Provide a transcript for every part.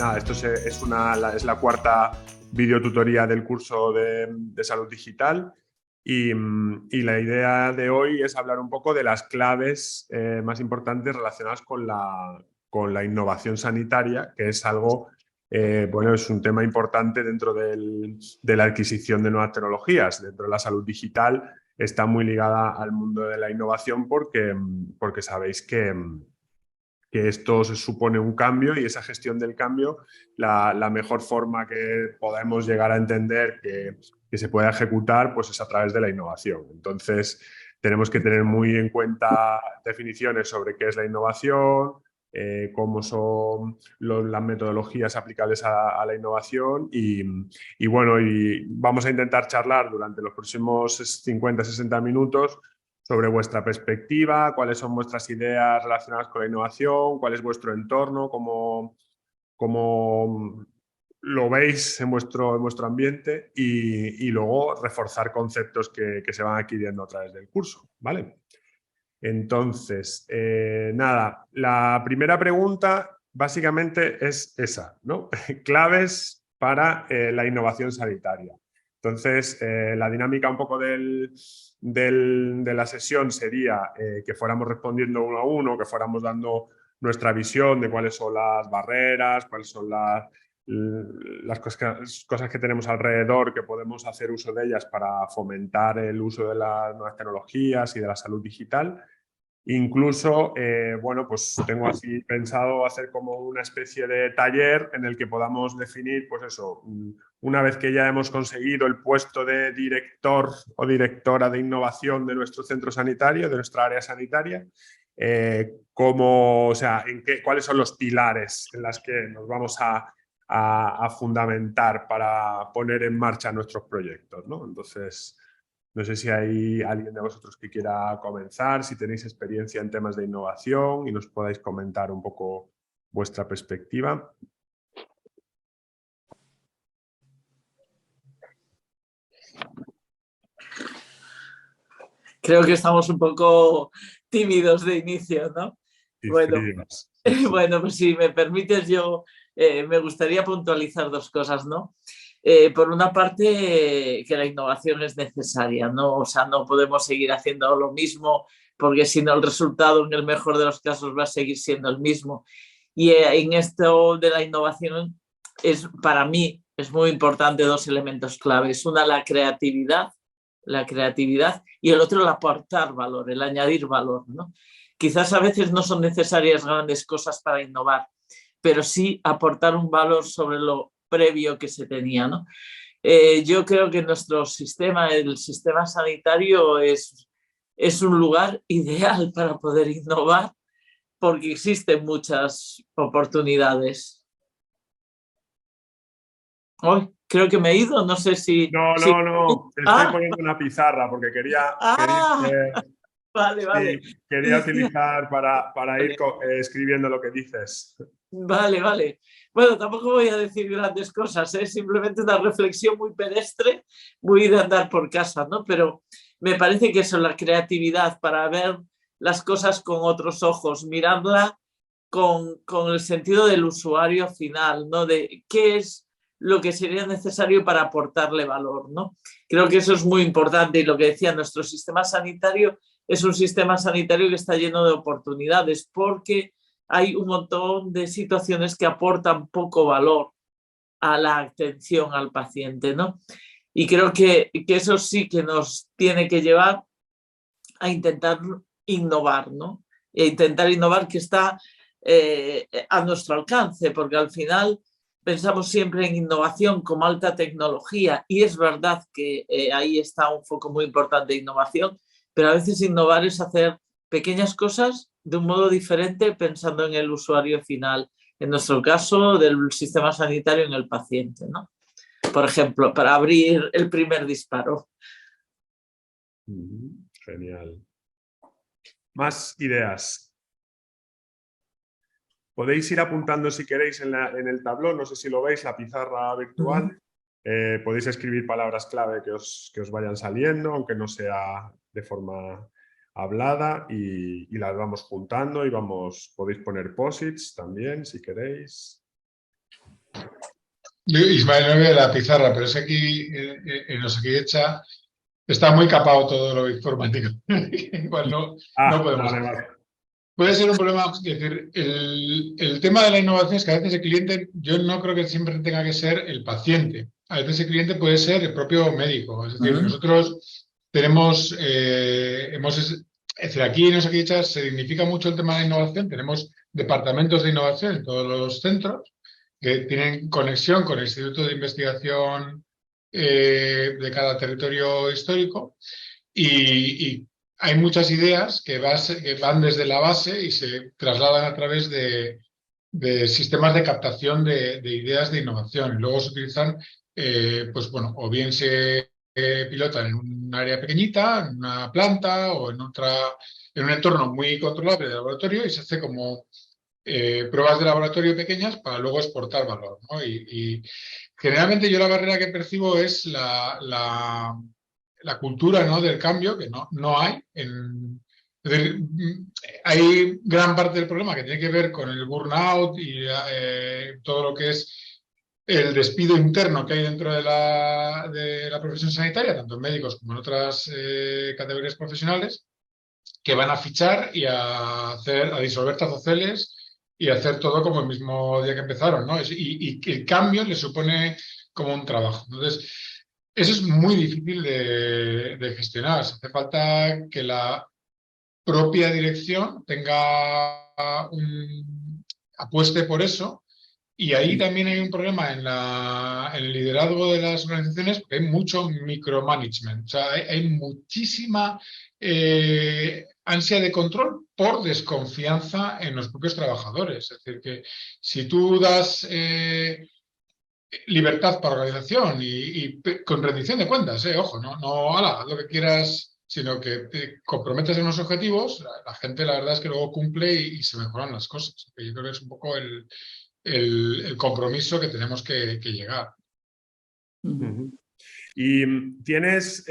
nada, esto es la cuarta videotutoría del curso de salud digital y la idea de hoy es hablar un poco de las claves más importantes relacionadas con la innovación sanitaria, que es algo, bueno, es un tema importante dentro de la adquisición de nuevas tecnologías. Dentro de la salud digital está muy ligada al mundo de la innovación porque sabéis que esto supone un cambio y esa gestión del cambio, la mejor forma que podemos llegar a entender que se pueda ejecutar, pues es a través de la innovación. Entonces, tenemos que tener muy en cuenta definiciones sobre qué es la innovación, cómo son las metodologías aplicables a la innovación y bueno, y vamos a intentar charlar durante los próximos 50-60 minutos sobre vuestra perspectiva, cuáles son vuestras ideas relacionadas con la innovación, cuál es vuestro entorno, cómo lo veis en vuestro ambiente y luego reforzar conceptos que se van adquiriendo a través del curso, ¿vale? Entonces, nada, la primera pregunta básicamente es esa, ¿no? Claves para la innovación sanitaria. Entonces, la dinámica un poco de la sesión sería que fuéramos respondiendo uno a uno, que fuéramos dando nuestra visión de cuáles son las barreras, cuáles son las cosas que tenemos alrededor, que podemos hacer uso de ellas para fomentar el uso de las nuevas tecnologías y de la salud digital. Incluso, bueno, pues tengo así pensado hacer como una especie de taller en el que podamos definir, pues eso, una vez que ya hemos conseguido el puesto de director o directora de innovación de nuestro centro sanitario, de nuestra área sanitaria, o sea, cuáles son los pilares en los que nos vamos a fundamentar para poner en marcha nuestros proyectos, ¿no? Entonces, no sé si hay alguien de vosotros que quiera comenzar, si tenéis experiencia en temas de innovación y nos podáis comentar un poco vuestra perspectiva. Creo que estamos un poco tímidos de inicio, ¿no? Y Bueno, fríos. Sí. bueno, pues si me permites, yo me gustaría puntualizar dos cosas, ¿no? Por una parte, que la innovación es necesaria, ¿no? O sea, no podemos seguir haciendo lo mismo porque si no el resultado en el mejor de los casos va a seguir siendo el mismo. Y en esto de la innovación, para mí es muy importante dos elementos claves. Una, la creatividad y el otro el aportar valor, el añadir valor, ¿no? Quizás a veces no son necesarias grandes cosas para innovar, pero sí aportar un valor sobre lo previo que se tenía, ¿no? Yo creo que nuestro sistema, el sistema sanitario, es un lugar ideal para poder innovar porque existen muchas oportunidades. Hoy creo que me he ido, no sé si... No, estoy poniendo una pizarra porque quería Vale. sí, quería utilizar para ir escribiendo lo que dices. Vale. Bueno, tampoco voy a decir grandes cosas, ¿eh? Simplemente una reflexión muy pedestre, muy de andar por casa, ¿no? Pero me parece que eso, la creatividad para ver las cosas con otros ojos, mirarla con el sentido del usuario final, ¿no? De qué es lo que sería necesario para aportarle valor, ¿no? Creo que eso es muy importante y lo que decía, nuestro sistema sanitario es un sistema sanitario que está lleno de oportunidades porque hay un montón de situaciones que aportan poco valor a la atención al paciente, ¿no? Y creo que eso sí que nos tiene que llevar a intentar innovar, ¿no? E intentar innovar que está a nuestro alcance, porque al final pensamos siempre en innovación como alta tecnología y es verdad que ahí está un foco muy importante de innovación, pero a veces innovar es hacer pequeñas cosas de un modo diferente pensando en el usuario final, en nuestro caso del sistema sanitario en el paciente, ¿no? Por ejemplo, para abrir el primer disparo. Genial. Más ideas. Podéis ir apuntando si queréis en el tablón, no sé si lo veis, la pizarra virtual. Podéis escribir palabras clave que os vayan saliendo, aunque no sea de forma hablada, y las vamos juntando y podéis poner posits también si queréis. Ismael no ve la pizarra, pero es que aquí en Osakidetza está muy capado todo lo informático. Igual no podemos. Vale, vale. Puede ser un problema, es decir, el tema de la innovación es que a veces el cliente, yo no creo que siempre tenga que ser el paciente. A veces el cliente puede ser el propio médico. Es decir, nosotros tenemos, es decir, aquí en Osakidetza se dignifica mucho el tema de la innovación. Tenemos departamentos de innovación en todos los centros que tienen conexión con el Instituto de Investigación de cada territorio histórico y hay muchas ideas que van desde la base y se trasladan a través de sistemas de captación de ideas de innovación. Y luego se utilizan, pues bueno, o bien se pilotan en un área pequeñita, en una planta o en un entorno muy controlable de laboratorio y se hace como pruebas de laboratorio pequeñas para luego exportar valor, ¿no? Y generalmente yo la barrera que percibo es la cultura, ¿no?, del cambio, que no hay. Es decir, hay gran parte del problema que tiene que ver con el burnout y todo lo que es el despido interno que hay dentro de la profesión sanitaria, tanto en médicos como en otras categorías profesionales, que van a fichar y a disolver tazoceles y a hacer todo como el mismo día que empezaron, ¿no? Y que el cambio le supone como un trabajo. Entonces, eso es muy difícil de gestionar. Hace falta que la propia dirección apueste por eso. Y ahí también hay un problema en el liderazgo de las organizaciones, porque hay mucho micromanagement. O sea, hay muchísima ansia de control por desconfianza en los propios trabajadores. Es decir, que si tú das libertad para organización con rendición de cuentas, ojo, no, haz lo que quieras, sino que te comprometes en unos objetivos, la gente la verdad es que luego cumple y se mejoran las cosas. Yo creo que es un poco el compromiso que tenemos que llegar. Y tienes,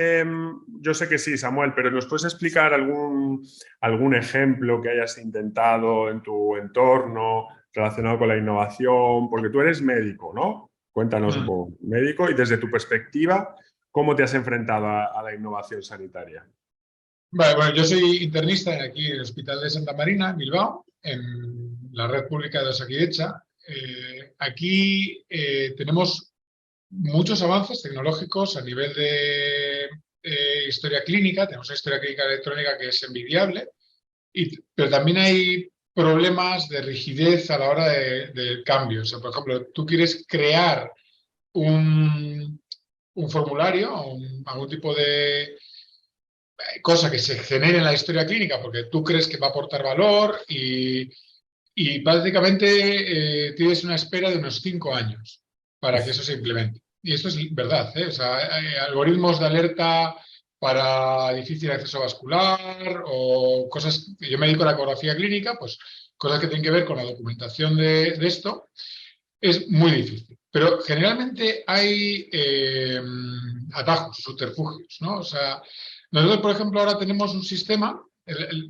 yo sé que sí, Samuel, pero ¿nos puedes explicar algún ejemplo que hayas intentado en tu entorno relacionado con la innovación? Porque tú eres médico, ¿no? Cuéntanos un poco, médico, y desde tu perspectiva, ¿cómo te has enfrentado a la innovación sanitaria? Vale, bueno, yo soy internista aquí en el Hospital de Santa Marina, Bilbao, en la red pública de Osakidetza. Aquí tenemos muchos avances tecnológicos a nivel de historia clínica. Tenemos una historia clínica electrónica que es envidiable, pero también hay problemas de rigidez a la hora del cambio. O sea, por ejemplo, tú quieres crear un formulario o algún tipo de cosa que se genere en la historia clínica porque tú crees que va a aportar valor y básicamente tienes una espera de unos 5 años para que eso se implemente. Y esto es verdad, ¿eh? O sea, hay algoritmos de alerta para difícil acceso vascular o cosas, yo me dedico a la ecografía clínica, pues cosas que tienen que ver con la documentación de esto, es muy difícil. Pero generalmente hay atajos, subterfugios, ¿no? O sea, nosotros, por ejemplo, ahora tenemos un sistema,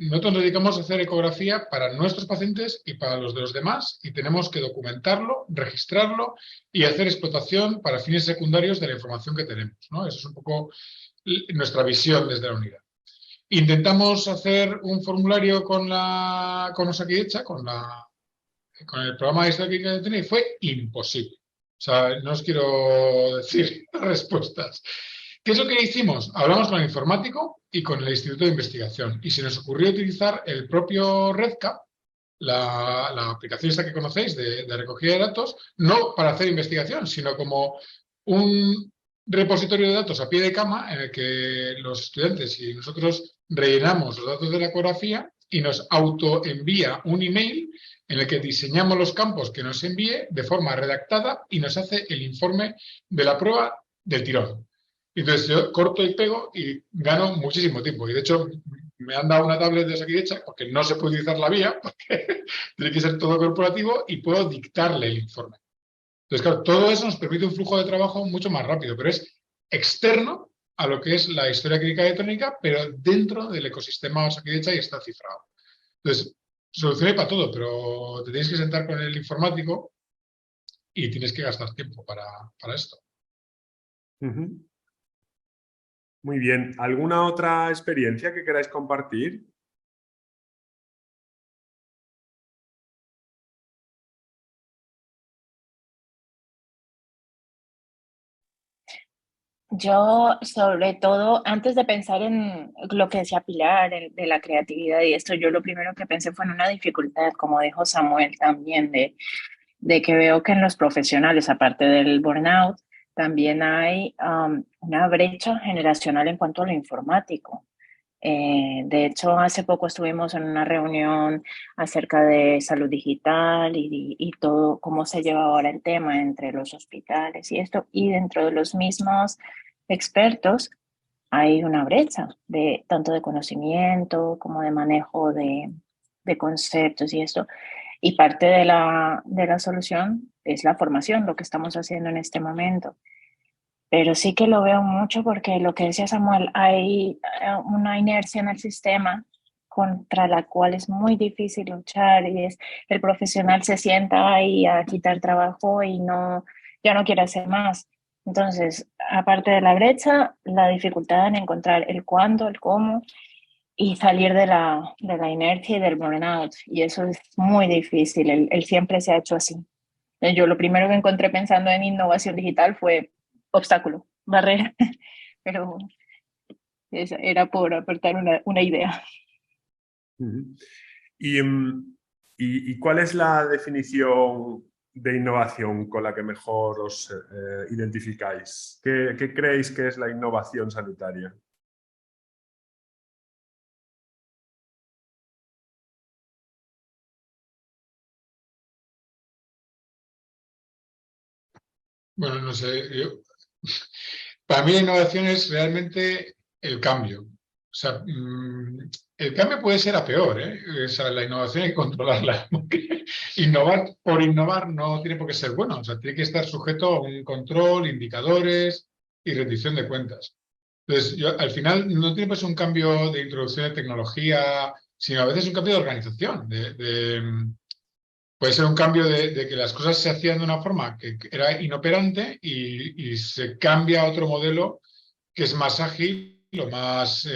nosotros nos dedicamos a hacer ecografía para nuestros pacientes y para los de los demás, y tenemos que documentarlo, registrarlo y hacer explotación para fines secundarios de la información que tenemos, ¿no? Esa es un poco nuestra visión desde la unidad. Intentamos hacer un formulario con Osakidetza, con el programa de historia que tenía y fue imposible. O sea, no os quiero decir respuestas. ¿Qué es lo que hicimos? Hablamos con el informático y con el Instituto de Investigación y se nos ocurrió utilizar el propio RedCap, la aplicación esta que conocéis de recogida de datos, no para hacer investigación, sino como un repositorio de datos a pie de cama en el que los estudiantes y nosotros rellenamos los datos de la ecografía y nos autoenvía un email en el que diseñamos los campos que nos envíe de forma redactada y nos hace el informe de la prueba del tirón. Entonces yo corto y pego y gano muchísimo tiempo. Y de hecho me han dado una tablet de Osakidetza porque no se puede utilizar la vía, porque tiene que ser todo corporativo y puedo dictarle el informe. Entonces, claro, todo eso nos permite un flujo de trabajo mucho más rápido, pero es externo a lo que es la historia clínica electrónica, pero dentro del ecosistema Osakidetza y está cifrado. Entonces, solución hay para todo, pero te tienes que sentar con el informático y tienes que gastar tiempo para esto. Ujú. Muy bien. ¿Alguna otra experiencia que queráis compartir? Yo, sobre todo, antes de pensar en lo que decía Pilar, de la creatividad y esto, yo lo primero que pensé fue en una dificultad, como dijo Samuel también, de que veo que en los profesionales, aparte del burnout, también hay una brecha generacional en cuanto a lo informático. De hecho, hace poco estuvimos en una reunión acerca de salud digital y todo, cómo se lleva ahora el tema entre los hospitales y esto, y dentro de los mismos expertos hay una brecha de tanto de conocimiento como de manejo de conceptos y esto. Y parte de la solución es la formación, lo que estamos haciendo en este momento. Pero sí que lo veo mucho porque lo que decía Samuel, hay una inercia en el sistema contra la cual es muy difícil luchar y es el profesional se sienta ahí a quitar trabajo y no, ya no quiere hacer más. Entonces, aparte de la brecha, la dificultad en encontrar el cuándo, el cómo y salir de la inercia y del burnout. Y eso es muy difícil, el siempre se ha hecho así. Yo lo primero que encontré pensando en innovación digital fue obstáculo, barrera, pero era por aportar una idea. Ujú. ¿Y, y cuál es la definición de innovación con la que mejor os identificáis? ¿Qué creéis que es la innovación sanitaria? Bueno, no sé, para mí la innovación es realmente el cambio. O sea, el cambio puede ser a peor, ¿eh? O sea, la innovación hay que controlarla. Porque innovar por innovar no tiene por qué ser bueno. O sea, tiene que estar sujeto a un control, indicadores y rendición de cuentas. Entonces, al final no tiene por qué ser un cambio de introducción de tecnología, sino a veces un cambio de organización, puede ser un cambio de que las cosas se hacían de una forma que era inoperante y se cambia a otro modelo que es más ágil o más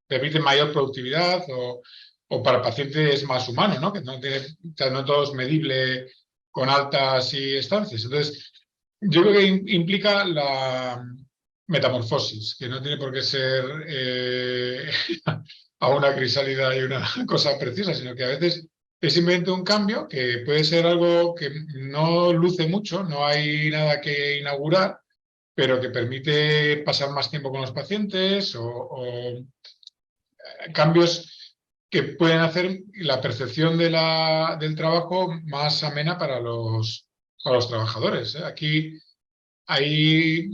permite mayor productividad o para el paciente es más humano, ¿no? Que no, tiene, o sea, no todo es medible con altas y estancias. Entonces, yo creo que implica la metamorfosis, que no tiene por qué ser a una crisálida y una cosa precisa, sino que a veces es simplemente un cambio que puede ser algo que no luce mucho, no hay nada que inaugurar, pero que permite pasar más tiempo con los pacientes o cambios que pueden hacer la percepción del trabajo más amena para los trabajadores, ¿eh? Hay,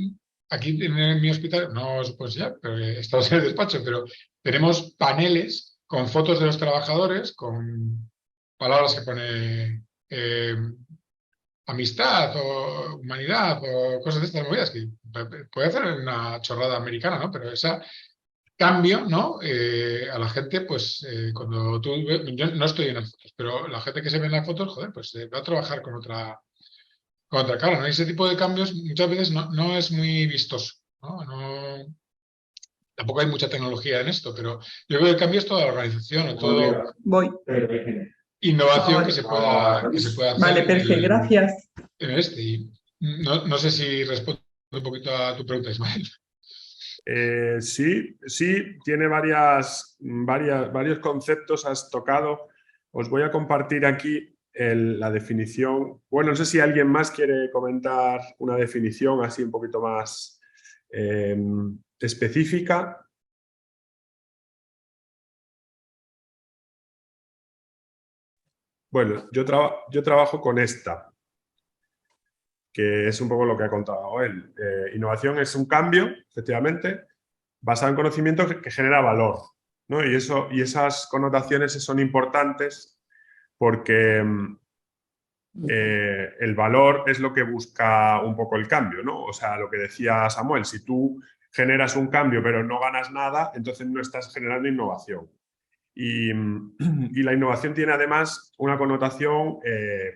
aquí en mi hospital, no os puedo enseñar, pero estamos en el despacho, pero tenemos paneles con fotos de los trabajadores, con palabras que pone amistad o humanidad o cosas de estas movidas que puede hacer una chorrada americana, ¿no? Pero ese cambio, ¿no? A la gente, pues cuando tú, yo no estoy en las fotos, pero la gente que se ve en las fotos, joder, pues va a trabajar con otra cara, ¿no? Y ese tipo de cambios muchas veces no es muy vistoso, ¿no? Tampoco hay mucha tecnología en esto, pero yo creo que el cambio es toda la organización, o todo Voy. innovación Ahora. que se puede hacer Vale, perfecto, gracias. en este. Y no sé si respondo un poquito a tu pregunta, Ismael. Sí, sí, tiene varios conceptos has tocado. Os voy a compartir aquí la definición. Bueno, no sé si alguien más quiere comentar una definición así un poquito más específica. Bueno, yo trabajo con esta, que es un poco lo que ha contado él. Innovación es un cambio, efectivamente, basado en conocimiento que genera valor, ¿no? Y esas connotaciones son importantes porque el valor es lo que busca un poco el cambio, ¿no? O sea, lo que decía Samuel, si tú generas un cambio pero no ganas nada, entonces no estás generando innovación. y la innovación tiene además una connotación,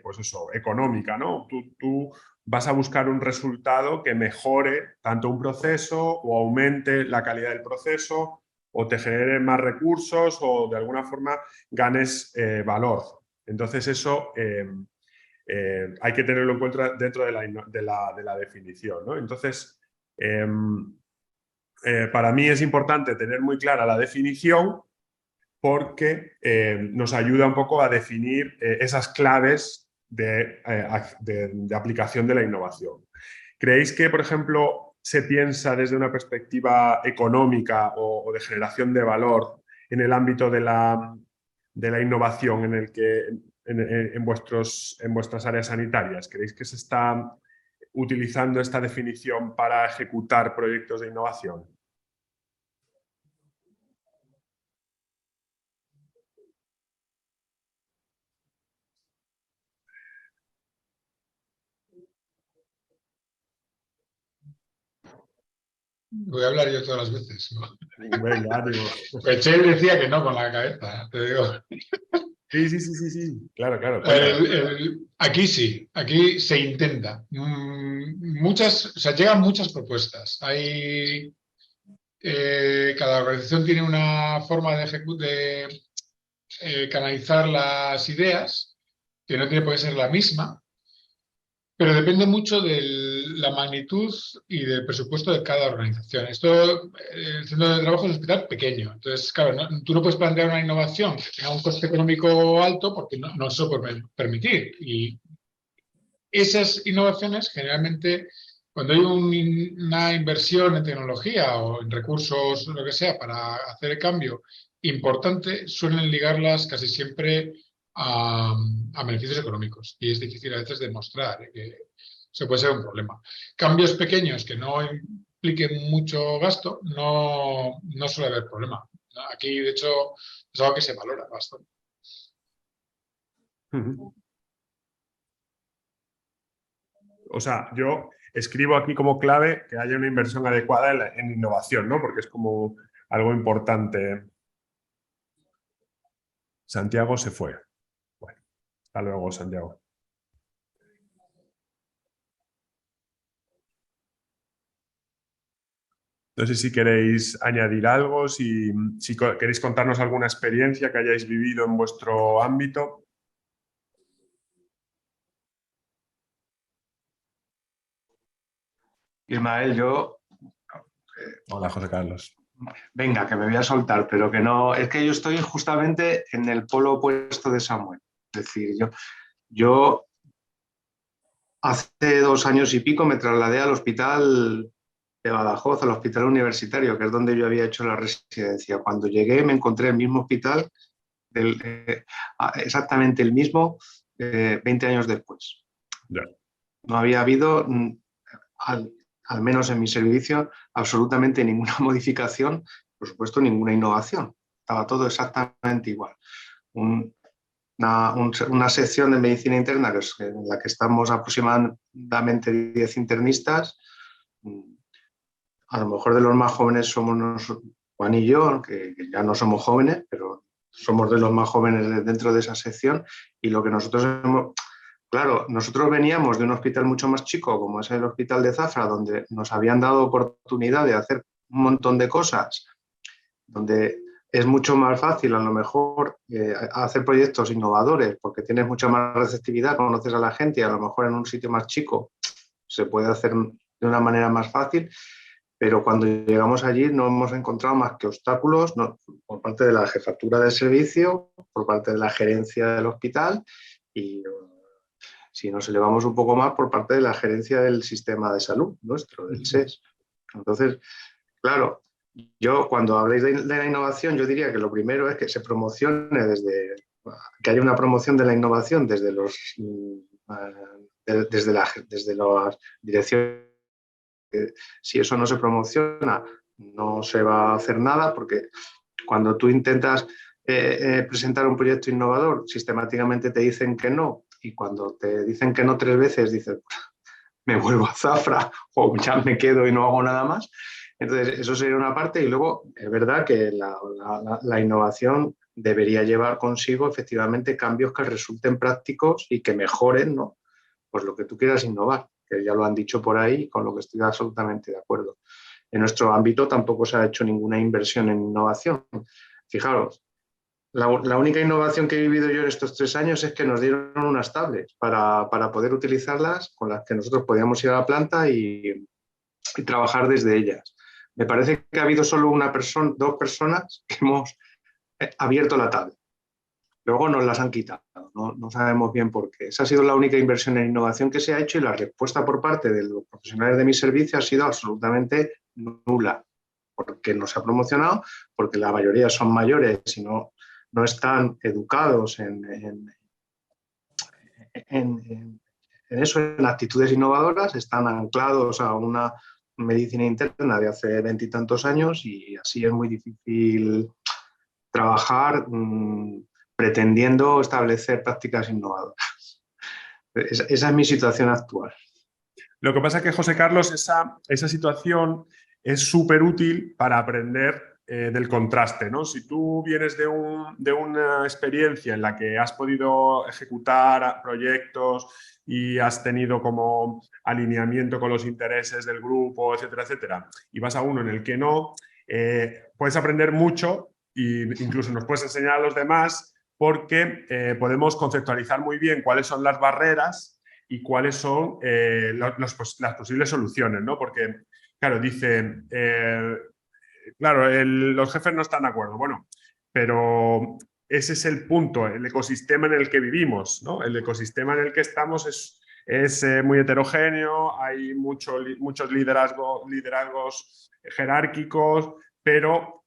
pues eso, económica, ¿no? Tú vas a buscar un resultado que mejore tanto un proceso o aumente la calidad del proceso o te genere más recursos o de alguna forma ganes valor. Entonces eso hay que tenerlo en cuenta dentro de la definición, ¿no? Entonces, para mí es importante tener muy clara la definición porque nos ayuda un poco a definir esas claves de aplicación de la innovación. ¿Creéis que, por ejemplo, se piensa desde una perspectiva económica o de generación de valor en el ámbito de la innovación en el que en vuestras áreas sanitarias? ¿Creéis que se está utilizando esta definición para ejecutar proyectos de innovación? Voy a hablar yo todas las veces, ¿no? Venga, ánimo. Pues Che decía que no con la cabeza, te digo. Sí. Claro. Aquí sí, aquí se intenta. Muchas, o sea, llegan muchas propuestas. Cada organización tiene una forma de canalizar las ideas, que no tiene por qué ser la misma, pero depende mucho de la magnitud y del presupuesto de cada organización. El centro de trabajo es un hospital pequeño. Entonces, claro, tú no puedes plantear una innovación que tenga un coste económico alto porque no se lo puede permitir. Y esas innovaciones, generalmente, cuando hay una inversión en tecnología o en recursos, lo que sea, para hacer el cambio importante, suelen ligarlas casi siempre a beneficios económicos. Y es difícil a veces demostrar que se puede ser un problema. Cambios pequeños que no impliquen mucho gasto, no suele haber problema. Aquí, de hecho, es algo que se valora bastante. O sea, yo escribo aquí como clave que haya una inversión adecuada en innovación, ¿no? Porque es como algo importante. Santiago se fue. Bueno, hasta luego, Santiago. No sé si queréis añadir algo, si queréis contarnos alguna experiencia que hayáis vivido en vuestro ámbito. Ismael, Hola, José Carlos. venga, que me voy a soltar, pero que no, es que yo estoy justamente en el polo opuesto de Samuel. Es decir, yo hace 2 años y pico me trasladé al hospital de Badajoz, al hospital universitario, que es donde yo había hecho la residencia. Cuando llegué me encontré el mismo hospital, exactamente el mismo, 20 años después. Ya. No había habido, al menos en mi servicio, absolutamente ninguna modificación, por supuesto ninguna innovación. Estaba todo exactamente igual. Una sección de medicina interna en la que estamos aproximadamente 10 internistas. A lo mejor de los más jóvenes somos Juan y yo, que ya no somos jóvenes, pero somos de los más jóvenes dentro de esa sección. Y lo que nosotros hemos... Claro, nosotros veníamos de un hospital mucho más chico, como es el Hospital de Zafra, donde nos habían dado oportunidad de hacer un montón de cosas, donde es mucho más fácil a lo mejor hacer proyectos innovadores porque tienes mucha más receptividad, conoces a la gente y a lo mejor en un sitio más chico se puede hacer de una manera más fácil, pero cuando llegamos allí no hemos encontrado más que obstáculos por parte de la jefatura del servicio, por parte de la gerencia del hospital y si nos elevamos un poco más por parte de la gerencia del sistema de salud nuestro, del SES. Entonces, claro, yo cuando habléis de la innovación, yo diría que lo primero es que se promocione que haya una promoción de la innovación desde las direcciones. Si eso no se promociona, no se va a hacer nada, porque cuando tú intentas presentar un proyecto innovador, sistemáticamente te dicen que no, y cuando te dicen que no 3 veces, dices, me vuelvo a Zafra o ya me quedo y no hago nada más. Entonces, eso sería una parte. Y luego, es verdad que la innovación debería llevar consigo efectivamente cambios que resulten prácticos y que mejoren, ¿no? Pues lo que tú quieras innovar, que ya lo han dicho por ahí, con lo que estoy absolutamente de acuerdo. En nuestro ámbito tampoco se ha hecho ninguna inversión en innovación. Fijaros, la única innovación que he vivido yo en estos 3 años es que nos dieron unas tablets para poder utilizarlas, con las que nosotros podíamos ir a la planta y trabajar desde ellas. Me parece que ha habido solo 2 personas que hemos abierto la tablet. Luego nos las han quitado, no sabemos bien por qué. Esa ha sido la única inversión en innovación que se ha hecho y la respuesta por parte de los profesionales de mi servicio ha sido absolutamente nula, porque no se ha promocionado, porque la mayoría son mayores y no están educados en eso, en actitudes innovadoras, están anclados a una medicina interna de hace 20 y tantos años y así es muy difícil trabajar pretendiendo establecer prácticas innovadoras. Esa es mi situación actual. Lo que pasa es que, José Carlos, esa situación es súper útil para aprender del contraste, ¿no? Si tú vienes de una experiencia en la que has podido ejecutar proyectos y has tenido como alineamiento con los intereses del grupo, etcétera, etcétera, y vas a uno en el que no, puedes aprender mucho e incluso nos puedes enseñar a los demás porque podemos conceptualizar muy bien cuáles son las barreras y cuáles son las posibles soluciones, ¿no? Porque, claro, dicen, claro, los jefes no están de acuerdo. Bueno, pero ese es el punto, el ecosistema en el que vivimos, ¿no? El ecosistema en el que estamos es muy heterogéneo, hay muchos liderazgos jerárquicos, pero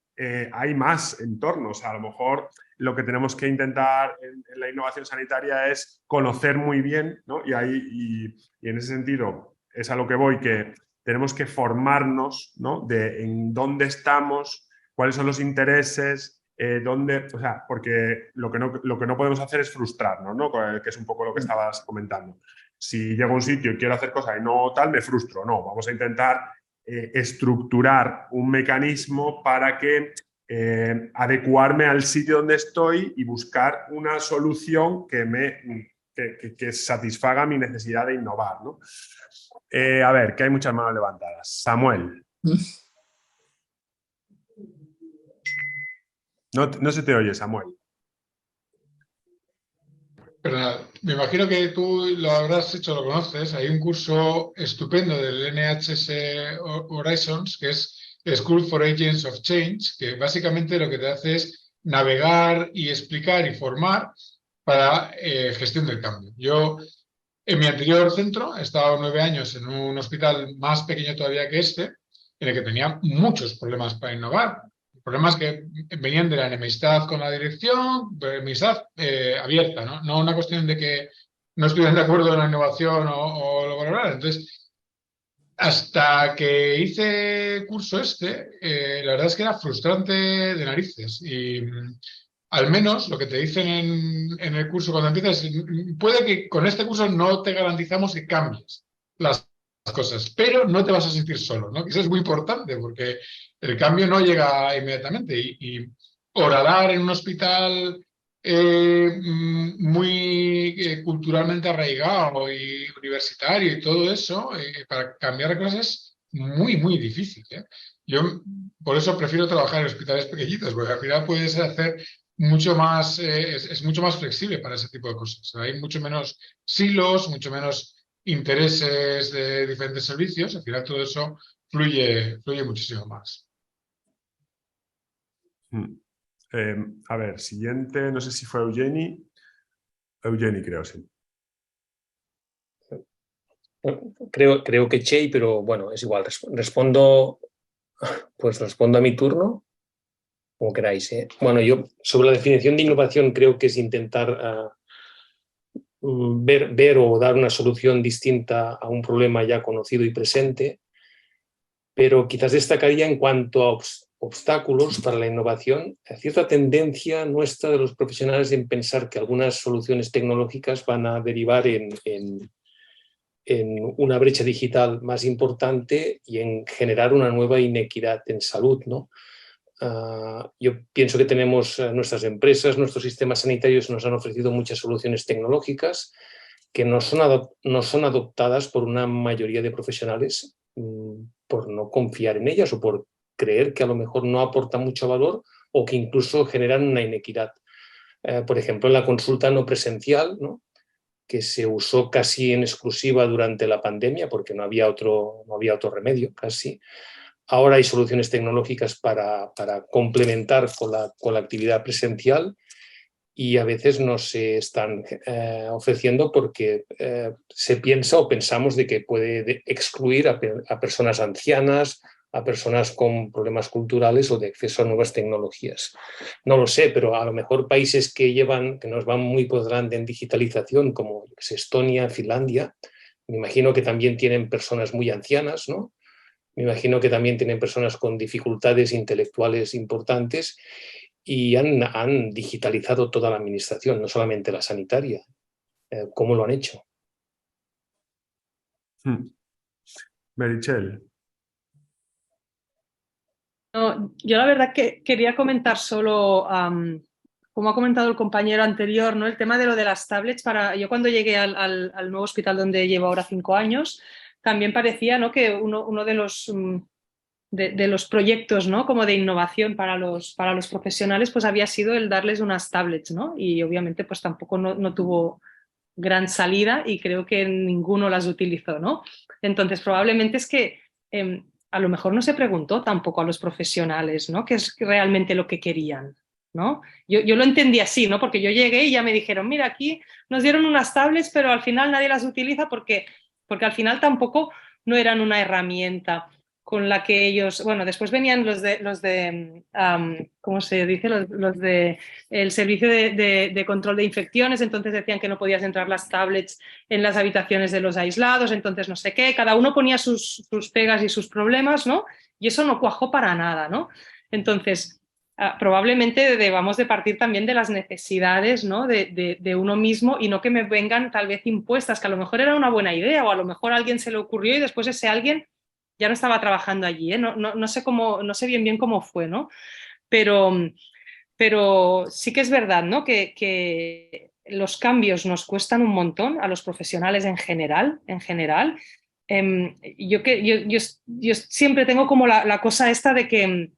hay más entornos. A lo mejor lo que tenemos que intentar en la innovación sanitaria es conocer muy bien, ¿no? Y en ese sentido es a lo que voy, que tenemos que formarnos, ¿no? En dónde estamos, cuáles son los intereses, o sea, porque lo que no podemos hacer es frustrarnos, ¿no? Que es un poco lo que estabas comentando. Si llego a un sitio y quiero hacer cosas y no tal, me frustro. No, vamos a intentar estructurar un mecanismo para que adecuarme al sitio donde estoy y buscar una solución que satisfaga mi necesidad de innovar, ¿no? A ver, que hay muchas manos levantadas. Samuel. No se te oye, Samuel. Pero nada, me imagino que tú lo habrás hecho, lo conoces. Hay un curso estupendo del NHS Horizons, que es School for Agents of Change, que básicamente lo que te hace es navegar y explicar y formar para gestión del cambio. Yo, en mi anterior centro, he estado 9 años en un hospital más pequeño todavía que este, en el que tenía muchos problemas para innovar. Problemas que venían de la enemistad con la dirección, enemistad abierta, ¿no? No una cuestión de que no estuvieran de acuerdo en la innovación o lo valoraran. Entonces, hasta que hice curso la verdad es que era frustrante de narices. Y al menos lo que te dicen en el curso cuando empiezas, puede que con este curso no te garantizamos que cambies las cosas, pero no te vas a sentir solo, ¿no? Eso es muy importante porque el cambio no llega inmediatamente y orar en un hospital muy culturalmente arraigado y universitario y todo eso, para cambiar cosas es muy, muy difícil, ¿eh? Yo por eso prefiero trabajar en hospitales pequeñitos, porque al final puedes hacer mucho más, es mucho más flexible para ese tipo de cosas. Hay mucho menos silos, mucho menos intereses de diferentes servicios. Al final todo eso fluye muchísimo más. A ver, siguiente, no sé si fue Eugeni. Eugeni, creo, sí. Creo que Chey, pero bueno, es igual. Respondo a mi turno, como queráis, ¿eh? Bueno, yo sobre la definición de innovación creo que es intentar ver o dar una solución distinta a un problema ya conocido y presente, pero quizás destacaría en cuanto a obstáculos para la innovación, cierta tendencia nuestra de los profesionales en pensar que algunas soluciones tecnológicas van a derivar en una brecha digital más importante y en generar una nueva inequidad en salud, ¿no? Yo pienso que tenemos nuestras empresas, nuestros sistemas sanitarios nos han ofrecido muchas soluciones tecnológicas que no son adoptadas por una mayoría de profesionales por no confiar en ellas o por creer que a lo mejor no aportan mucho valor o que incluso generan una inequidad. Por ejemplo, en la consulta no presencial, ¿no?, que se usó casi en exclusiva durante la pandemia porque no había otro remedio casi. Ahora hay soluciones tecnológicas para complementar con la actividad presencial y a veces no se están ofreciendo porque se piensa o pensamos de que puede excluir a personas ancianas, a personas con problemas culturales o de acceso a nuevas tecnologías. No lo sé, pero a lo mejor países que nos van muy por delante en digitalización, como Estonia, Finlandia, me imagino que también tienen personas muy ancianas, ¿no? Me imagino que también tienen personas con dificultades intelectuales importantes y han digitalizado toda la administración, no solamente la sanitaria. ¿Cómo lo han hecho? Meritxell. No, yo la verdad que quería comentar solo, como ha comentado el compañero anterior, ¿no?, el tema de lo de las tablets. Yo cuando llegué al nuevo hospital donde llevo ahora 5 años, también parecía, ¿no?, que uno de los proyectos, ¿no?, como de innovación para los profesionales, pues había sido el darles unas tablets, ¿no? Y obviamente pues tampoco no tuvo gran salida y creo que ninguno las utilizó, ¿no? Entonces probablemente es que a lo mejor no se preguntó tampoco a los profesionales, ¿no?, qué es realmente lo que querían, ¿no? Yo lo entendí así, ¿no?, porque yo llegué y ya me dijeron, mira, aquí nos dieron unas tablets, pero al final nadie las utiliza porque al final tampoco no eran una herramienta con la que ellos, bueno, después venían los de ¿cómo se dice? Los de el servicio de control de infecciones, entonces decían que no podías entrar las tablets en las habitaciones de los aislados, entonces no sé qué, cada uno ponía sus pegas y sus problemas, ¿no? Y eso no cuajó para nada, ¿no? Entonces, probablemente debamos de partir también de las necesidades, ¿no?, de uno mismo y no que me vengan tal vez impuestas, que a lo mejor era una buena idea o a lo mejor a alguien se le ocurrió y después ese alguien ya no estaba trabajando allí, ¿eh? No sé bien cómo fue, ¿no? Pero sí que es verdad, ¿no?, que los cambios nos cuestan un montón a los profesionales en general. Yo siempre tengo como la cosa esta de que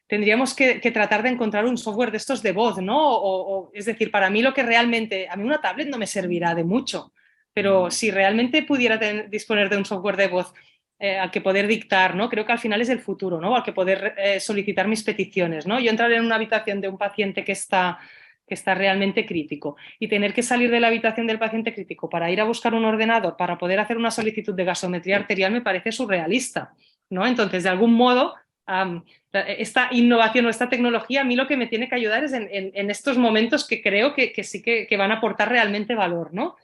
tendríamos que tratar de encontrar un software de estos de voz, ¿no? Es decir, para mí lo que realmente, a mí una tablet no me servirá de mucho, pero si realmente pudiera disponer de un software de voz al que poder dictar, ¿no?, creo que al final es el futuro, ¿no?, al que poder solicitar mis peticiones, ¿no? Yo entrar en una habitación de un paciente que está realmente crítico y tener que salir de la habitación del paciente crítico para ir a buscar un ordenador para poder hacer una solicitud de gasometría arterial me parece surrealista, ¿no? Entonces, de algún modo, esta innovación o esta tecnología a mí lo que me tiene que ayudar es en estos momentos que creo que sí que van a aportar realmente valor, ¿no?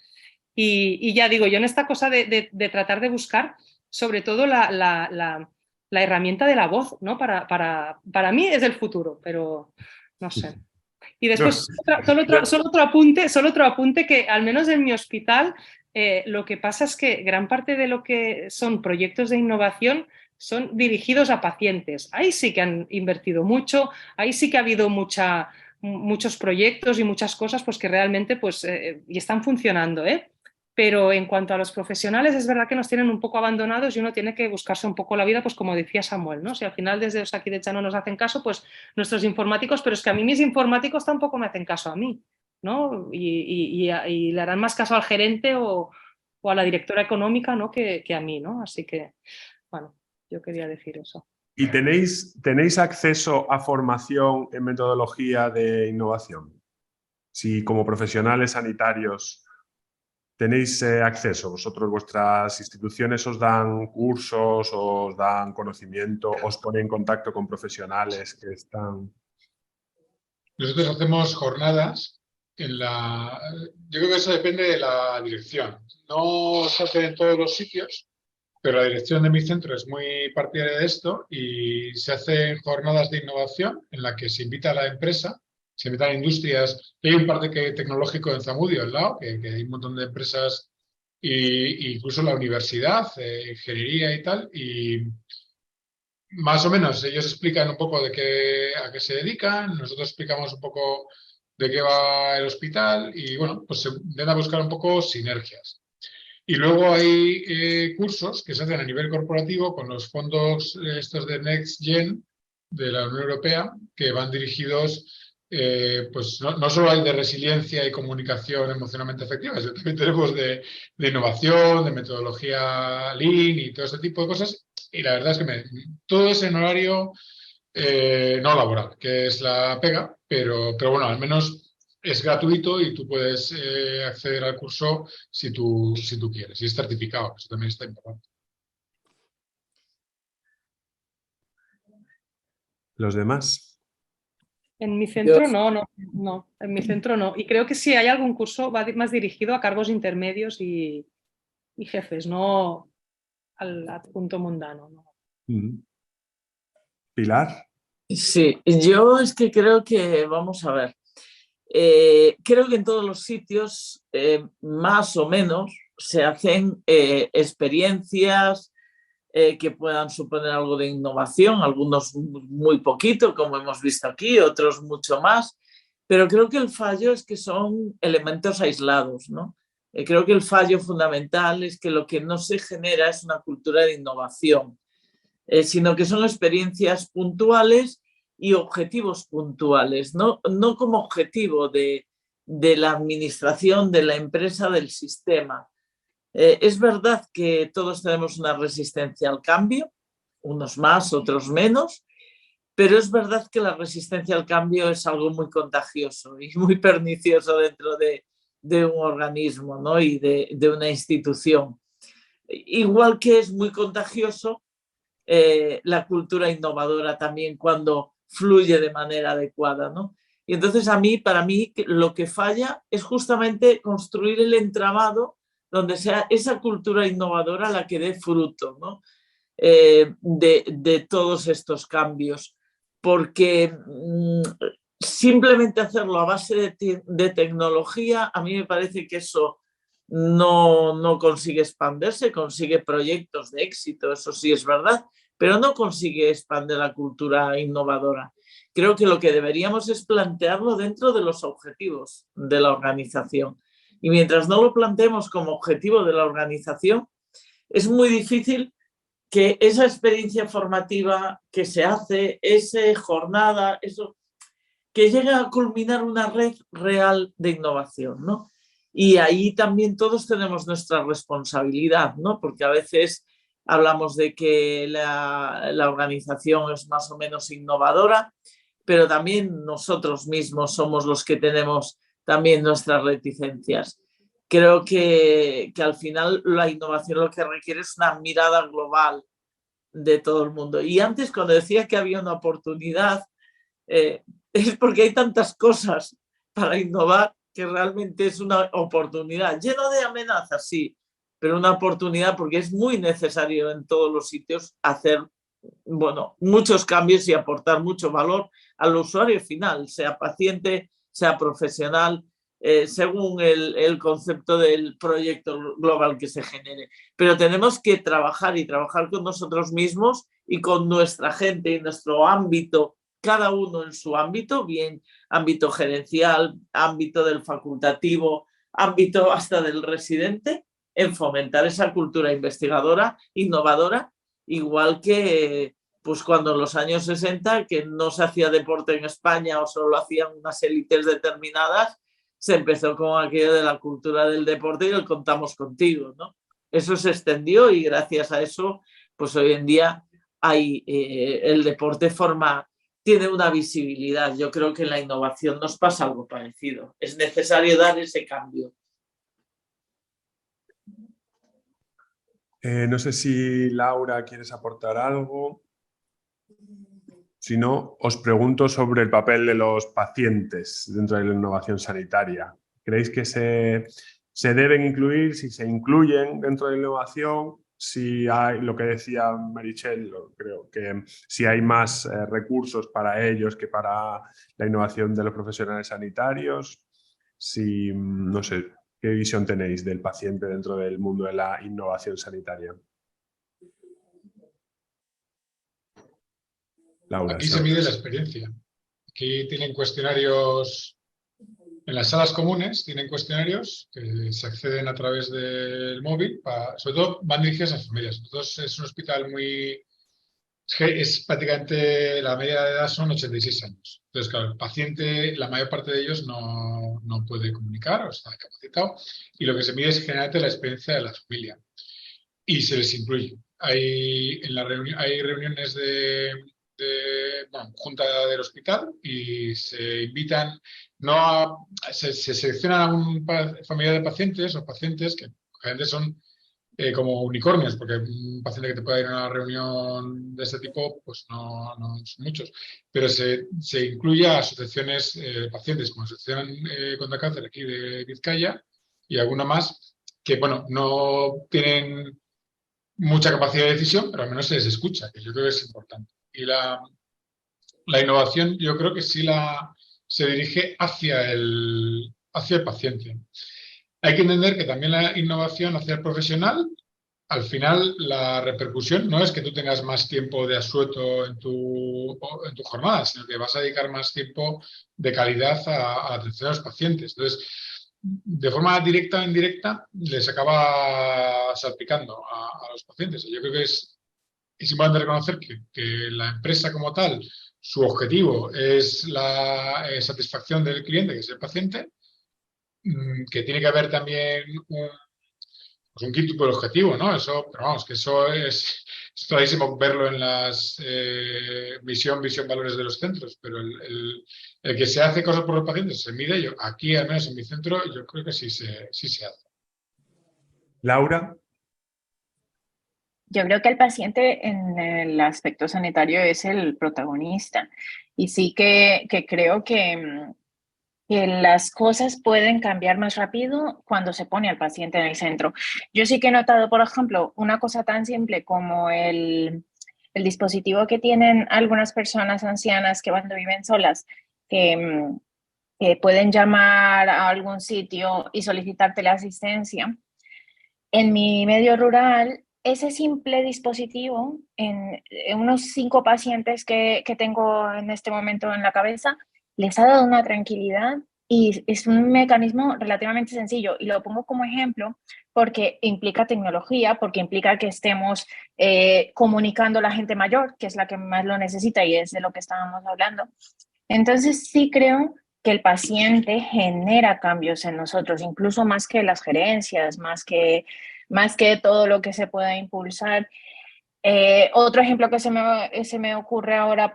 Y ya digo, yo en esta cosa de tratar de buscar sobre todo la herramienta de la voz, ¿no? Para mí es el futuro, pero no sé. Y después, solo otro apunte que al menos en mi hospital lo que pasa es que gran parte de lo que son proyectos de innovación son dirigidos a pacientes. Ahí sí que han invertido mucho, ahí sí que ha habido muchos proyectos y muchas cosas pues, que realmente pues, y están funcionando, ¿eh? Pero en cuanto a los profesionales es verdad que nos tienen un poco abandonados y uno tiene que buscarse un poco la vida, pues como decía Samuel, ¿no? Si al final desde Osakidetza no nos hacen caso, pues nuestros informáticos, pero es que a mí mis informáticos tampoco me hacen caso a mí, ¿no? Y le harán más caso al gerente o a la directora económica, ¿no?, que a mí, ¿no? Así que, bueno, yo quería decir eso. ¿Y tenéis acceso a formación en metodología de innovación? Si como profesionales sanitarios tenéis acceso, vosotros, vuestras instituciones os dan cursos, os dan conocimiento, os ponen en contacto con profesionales que están... Nosotros hacemos jornadas yo creo que eso depende de la dirección. No se hace en todos los sitios, pero la dirección de mi centro es muy partidaria de esto y se hacen jornadas de innovación en la que se invita a la empresa, se invitan a industrias. Hay un parque tecnológico en Zamudio al lado, que hay un montón de empresas, e incluso la universidad, ingeniería y tal, y más o menos ellos explican un poco a qué se dedican, nosotros explicamos un poco de qué va el hospital y bueno, pues se intenta buscar un poco sinergias. Y luego hay cursos que se hacen a nivel corporativo con los fondos estos de Next Gen de la Unión Europea que van dirigidos, pues no solo hay de resiliencia y comunicación emocionalmente efectiva, sino también tenemos de innovación, de metodología Lean y todo este tipo de cosas. Y la verdad es que todo es en horario no laboral, que es la pega, pero bueno, al menos es gratuito y tú puedes acceder al curso si tú quieres. Y es certificado, eso también está importante. ¿Los demás? En mi centro no, en mi centro no. Y creo que si hay algún curso va más dirigido a cargos intermedios y jefes, no al punto mundano. ¿No? Pilar. Sí, yo es que creo que, vamos a ver, creo que en todos los sitios, más o menos, se hacen experiencias que puedan suponer algo de innovación, algunos muy poquito, como hemos visto aquí, otros mucho más, pero creo que el fallo es que son elementos aislados, ¿no? Creo que el fallo fundamental es que lo que no se genera es una cultura de innovación, sino que son experiencias puntuales y objetivos puntuales, no como objetivo de la administración, de la empresa, del sistema. Es verdad que todos tenemos una resistencia al cambio, unos más, otros menos, pero es verdad que la resistencia al cambio es algo muy contagioso y muy pernicioso dentro de un organismo, ¿no? Y de una institución. Igual que es muy contagioso la cultura innovadora también cuando fluye de manera adecuada, ¿no? Y entonces para mí, lo que falla es justamente construir el entramado donde sea esa cultura innovadora la que dé fruto, ¿no? De todos estos cambios, porque simplemente hacerlo a base de tecnología, a mí me parece que eso no consigue expandirse, consigue proyectos de éxito, eso sí es verdad, pero no consigue expandir la cultura innovadora. Creo que lo que deberíamos es plantearlo dentro de los objetivos de la organización. Y mientras no lo planteemos como objetivo de la organización, es muy difícil que esa experiencia formativa que se hace, esa jornada, eso, que llegue a culminar una red real de innovación, ¿no? Y ahí también todos tenemos nuestra responsabilidad, ¿no? Porque a veces hablamos de que la organización es más o menos innovadora, pero también nosotros mismos somos los que tenemos también nuestras reticencias. Creo que al final la innovación lo que requiere es una mirada global de todo el mundo. Y antes, cuando decía que había una oportunidad, es porque hay tantas cosas para innovar que realmente es una oportunidad, lleno de amenazas, sí, pero una oportunidad porque es muy necesario en todos los sitios hacer, bueno, muchos cambios y aportar mucho valor al usuario final, sea paciente, sea profesional, según el concepto del proyecto global que se genere. Pero tenemos que trabajar y trabajar con nosotros mismos y con nuestra gente y nuestro ámbito, cada uno en su ámbito, bien ámbito gerencial, ámbito del facultativo, ámbito hasta del residente, en fomentar esa cultura investigadora, innovadora, igual que pues cuando en los años 60, que no se hacía deporte en España o solo lo hacían unas élites determinadas, se empezó con aquello de la cultura del deporte y el contamos contigo, ¿no? Eso se extendió y gracias a eso, pues hoy en día hay, el deporte tiene una visibilidad. Yo creo que en la innovación nos pasa algo parecido. Es necesario dar ese cambio. No sé si Laura quieres aportar algo. Si no, os pregunto sobre el papel de los pacientes dentro de la innovación sanitaria. ¿Creéis que se deben incluir, si se incluyen dentro de la innovación? Si hay, lo que decía Meritxell, creo que si hay más recursos para ellos que para la innovación de los profesionales sanitarios. Si, no sé, ¿qué visión tenéis del paciente dentro del mundo de la innovación sanitaria? Laura. Aquí se mide la experiencia. Aquí tienen cuestionarios, en las salas comunes tienen cuestionarios que se acceden a través del móvil, sobre todo van dirigidos a familias. Entonces es un hospital es prácticamente, la media de edad son 86 años. Entonces, claro, el paciente, la mayor parte de ellos no puede comunicar o está incapacitado, y lo que se mide es generalmente la experiencia de la familia. Y se les incluye. Hay reuniones junta del hospital, y se invitan, se seleccionan a una familia de pacientes o pacientes que generalmente son como unicornios, porque un paciente que te pueda ir a una reunión de este tipo, pues no son muchos, pero se incluye a asociaciones de pacientes, como Asociación contra Cáncer aquí de Vizcaya, y alguna más que, bueno, no tienen mucha capacidad de decisión, pero al menos se les escucha, que yo creo que es importante. Y la innovación, yo creo que sí se dirige hacia el paciente. Hay que entender que también la innovación hacia el profesional, al final la repercusión no es que tú tengas más tiempo de asueto en tu jornada, sino que vas a dedicar más tiempo de calidad a la atención a los pacientes. Entonces, de forma directa o indirecta, les acaba salpicando a los pacientes. Yo creo que es importante reconocer que la empresa como tal, su objetivo es la satisfacción del cliente, que es el paciente, que tiene que haber también un quintuple objetivo, ¿no? Eso, pero vamos, que eso es clarísimo verlo en las visión, valores de los centros, pero el que se hace cosas por los pacientes se mide. Aquí, al menos en mi centro, yo creo que sí se hace. Laura. Yo creo que el paciente en el aspecto sanitario es el protagonista, y sí que creo que las cosas pueden cambiar más rápido cuando se pone al paciente en el centro. Yo sí que he notado, por ejemplo, una cosa tan simple como el dispositivo que tienen algunas personas ancianas que cuando viven solas, que pueden llamar a algún sitio y solicitar teleasistencia. En mi medio rural, ese simple dispositivo, en unos 5 pacientes que tengo en este momento en la cabeza, les ha dado una tranquilidad, y es un mecanismo relativamente sencillo. Y lo pongo como ejemplo porque implica tecnología, porque implica que estemos comunicando a la gente mayor, que es la que más lo necesita y es de lo que estábamos hablando. Entonces sí creo que el paciente genera cambios en nosotros, incluso más que las gerencias, más que todo lo que se pueda impulsar. Otro ejemplo que se me ocurre ahora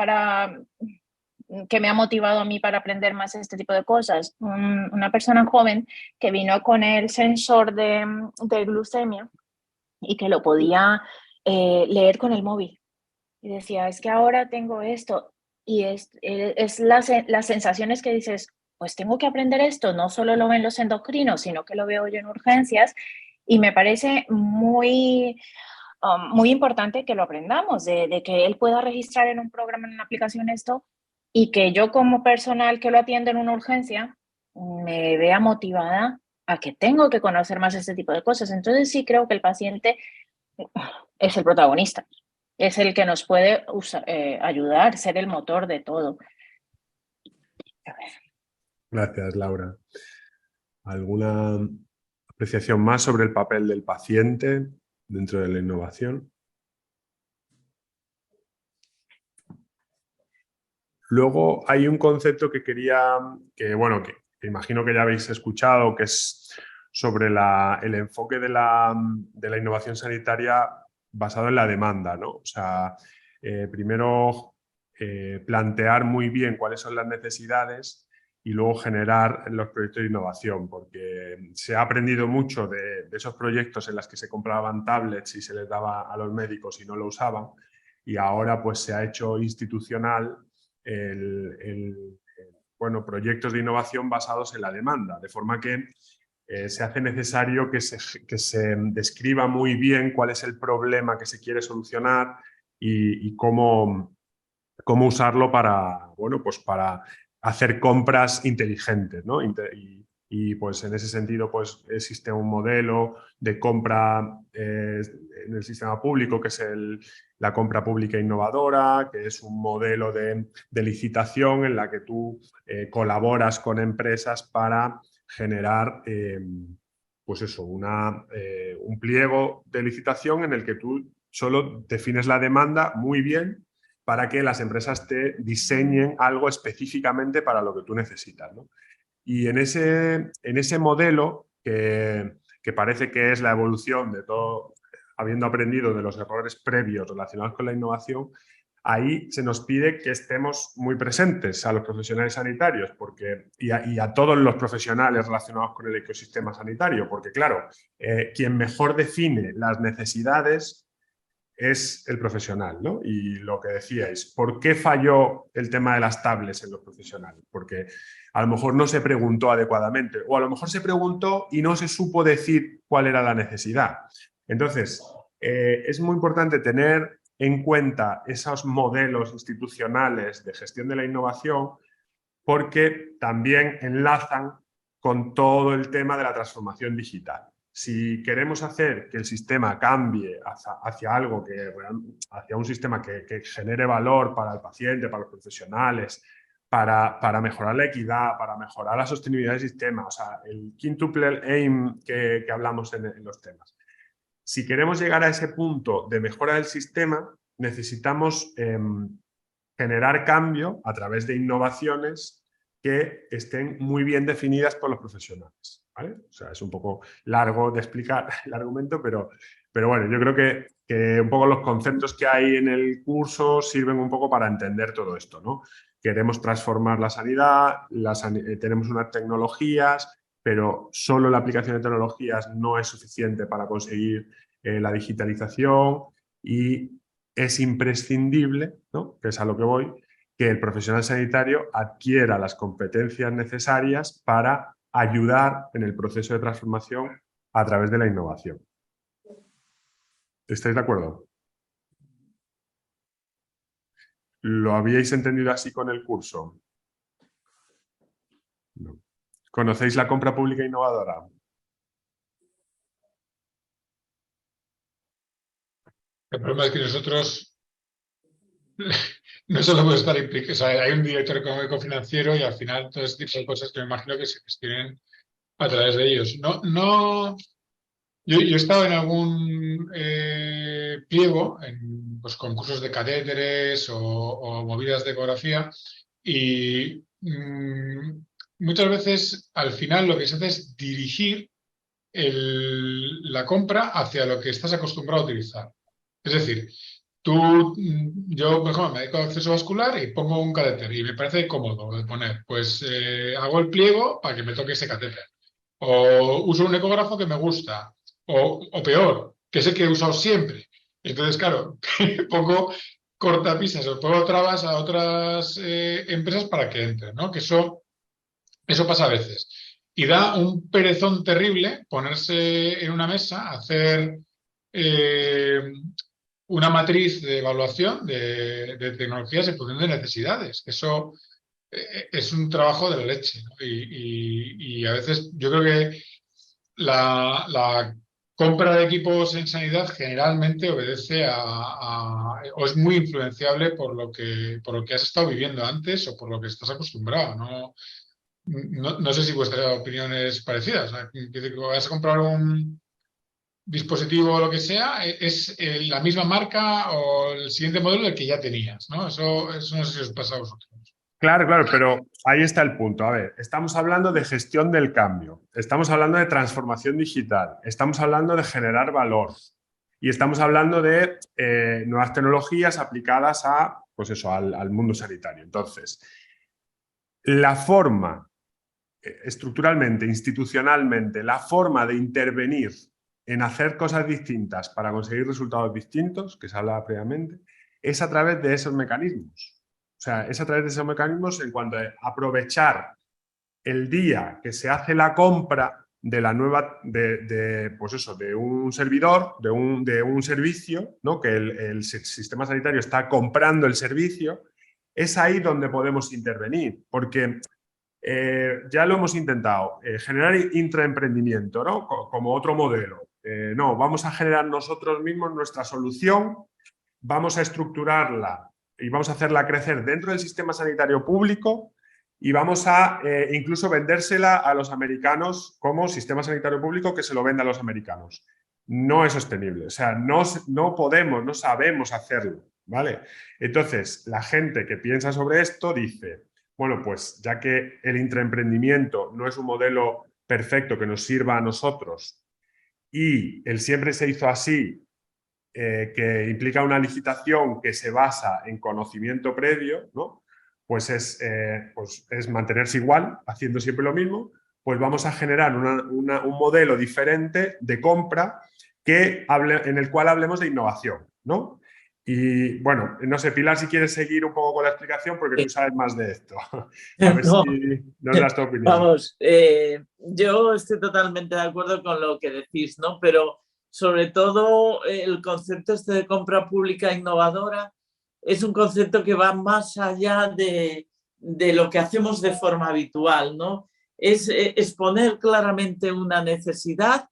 que me ha motivado a mí para aprender más este tipo de cosas, una persona joven que vino con el sensor de glucemia y que lo podía leer con el móvil. Y decía, es que ahora tengo esto, y es las sensaciones que dices, pues tengo que aprender esto, no solo lo ven los endocrinos, sino que lo veo yo en urgencias, y me parece muy importante que lo aprendamos, de que él pueda registrar en un programa, en una aplicación esto, y que yo como personal que lo atiendo en una urgencia me vea motivada a que tengo que conocer más este tipo de cosas. Entonces sí creo que el paciente es el protagonista, es el que nos puede ayudar, ser el motor de todo. Gracias, Laura. ¿Alguna apreciación más sobre el papel del paciente dentro de la innovación? Luego hay un concepto que imagino que ya habéis escuchado, que es sobre el enfoque de la innovación sanitaria basado en la demanda, ¿no? O sea, primero plantear muy bien cuáles son las necesidades y luego generar los proyectos de innovación, porque se ha aprendido mucho de esos proyectos en los que se compraban tablets y se les daba a los médicos y no lo usaban, y ahora pues se ha hecho institucional proyectos de innovación basados en la demanda, de forma que se hace necesario que se describa muy bien cuál es el problema que se quiere solucionar y cómo usarlo para hacer compras inteligentes, ¿no? Y y pues en ese sentido pues existe un modelo de compra en el sistema público que es la compra pública innovadora, que es un modelo de licitación en la que tú colaboras con empresas para generar pues eso, un pliego de licitación en el que tú solo defines la demanda muy bien para que las empresas te diseñen algo específicamente para lo que tú necesitas, ¿no? Y en ese modelo, que parece que es la evolución de todo, habiendo aprendido de los errores previos relacionados con la innovación, ahí se nos pide que estemos muy presentes a los profesionales sanitarios y a todos los profesionales relacionados con el ecosistema sanitario, porque claro, quien mejor define las necesidades es el profesional, ¿no? Y lo que decíais, ¿por qué falló el tema de las tablets en los profesionales? Porque a lo mejor no se preguntó adecuadamente, o a lo mejor se preguntó y no se supo decir cuál era la necesidad. Entonces, es muy importante tener en cuenta esos modelos institucionales de gestión de la innovación, porque también enlazan con todo el tema de la transformación digital. Si queremos hacer que el sistema cambie hacia algo hacia un sistema que genere valor para el paciente, para los profesionales, para mejorar la equidad, para mejorar la sostenibilidad del sistema, o sea, el quintuple aim que hablamos en los temas. Si queremos llegar a ese punto de mejora del sistema, necesitamos generar cambio a través de innovaciones que estén muy bien definidas por los profesionales, ¿vale? O sea, es un poco largo de explicar el argumento, pero bueno, yo creo que un poco los conceptos que hay en el curso sirven un poco para entender todo esto, ¿no? Queremos transformar la sanidad, tenemos unas tecnologías, pero solo la aplicación de tecnologías no es suficiente para conseguir la digitalización y es imprescindible, ¿no?, que es a lo que voy, que el profesional sanitario adquiera las competencias necesarias para ayudar en el proceso de transformación a través de la innovación. ¿Estáis de acuerdo? ¿Lo habíais entendido así con el curso? No. ¿Conocéis la compra pública innovadora? El problema es que nosotros no solemos estar implicados. O sea, hay un director económico financiero y al final todo ese tipo de cosas que me imagino que se gestionen a través de ellos. Yo he estado en algún pliego, en pues, concursos de catéteres o movidas de ecografía y muchas veces al final lo que se hace es dirigir la compra hacia lo que estás acostumbrado a utilizar. Es decir, yo, por ejemplo, me dedico a acceso vascular y pongo un catéter y me parece cómodo de poner. Pues hago el pliego para que me toque ese catéter. O uso un ecógrafo que me gusta. O peor, que es el que he usado siempre. Entonces, claro, pongo cortapisas o pongo trabas a otras empresas para que entren, ¿no? Que eso pasa a veces. Y da un perezón terrible ponerse en una mesa, hacer una matriz de evaluación de tecnologías en función de necesidades. Eso es un trabajo de la leche, ¿no? Y a veces yo creo que la compra de equipos en sanidad generalmente obedece o es muy influenciable por lo que has estado viviendo antes o por lo que estás acostumbrado. No sé si vuestra opinión es parecida. O sea, que vas a comprar un dispositivo o lo que sea, es la misma marca o el siguiente modelo del que ya tenías, ¿no? Eso no sé si os pasa a vosotros. Claro, pero ahí está el punto. A ver, estamos hablando de gestión del cambio, estamos hablando de transformación digital, estamos hablando de generar valor y estamos hablando de nuevas tecnologías aplicadas pues eso, al mundo sanitario. Entonces, la forma, estructuralmente, institucionalmente, la forma de intervenir en hacer cosas distintas para conseguir resultados distintos, que se hablaba previamente, es a través de esos mecanismos. O sea, es a través de esos mecanismos en cuanto a aprovechar el día que se hace la compra de la nueva, pues eso, de un servidor, de un servicio, ¿no? Que el sistema sanitario está comprando el servicio, es ahí donde podemos intervenir, porque ya lo hemos intentado, generar intraemprendimiento, ¿no? Como otro modelo. No, vamos a generar nosotros mismos nuestra solución, vamos a estructurarla y vamos a hacerla crecer dentro del sistema sanitario público y vamos a incluso vendérsela a los americanos como sistema sanitario público que se lo venda a los americanos. No es sostenible, o sea, no podemos, no sabemos hacerlo, ¿vale? Entonces, la gente que piensa sobre esto dice, bueno, pues ya que el intraemprendimiento no es un modelo perfecto que nos sirva a nosotros y el siempre se hizo así, que implica una licitación que se basa en conocimiento previo, ¿no? Pues es mantenerse igual, haciendo siempre lo mismo, pues vamos a generar un modelo diferente de compra en el cual hablemos de innovación, ¿no? Y bueno, no sé, Pilar, si quieres seguir un poco con la explicación, porque tú sabes más de esto. A ver No. si nos das tu opinión. Vamos, yo estoy totalmente de acuerdo con lo que decís, ¿no? Pero sobre todo el concepto este de compra pública innovadora es un concepto que va más allá de lo que hacemos de forma habitual, ¿no? Es exponer claramente una necesidad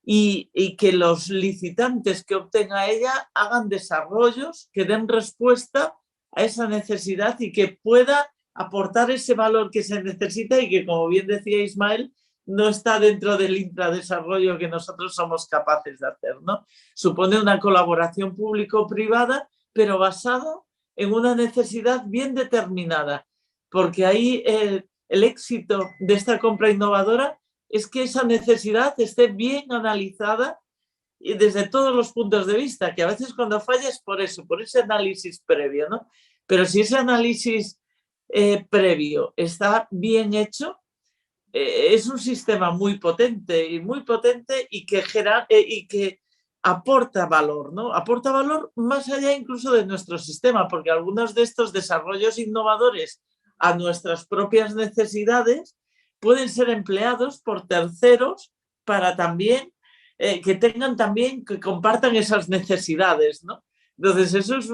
y que los licitantes que opten a ella hagan desarrollos que den respuesta a esa necesidad y que pueda aportar ese valor que se necesita y que, como bien decía Ismael, no está dentro del intradesarrollo que nosotros somos capaces de hacer, ¿no? Supone una colaboración público-privada, pero basado en una necesidad bien determinada, porque ahí el éxito de esta compra innovadora es que esa necesidad esté bien analizada y desde todos los puntos de vista, que a veces cuando falla es por eso, por ese análisis previo, ¿no? Pero si ese análisis previo está bien hecho, es un sistema muy potente y que aporta valor, ¿no? Aporta valor más allá incluso de nuestro sistema, porque algunos de estos desarrollos innovadores a nuestras propias necesidades pueden ser empleados por terceros para también que compartan esas necesidades, ¿no? Entonces, eso es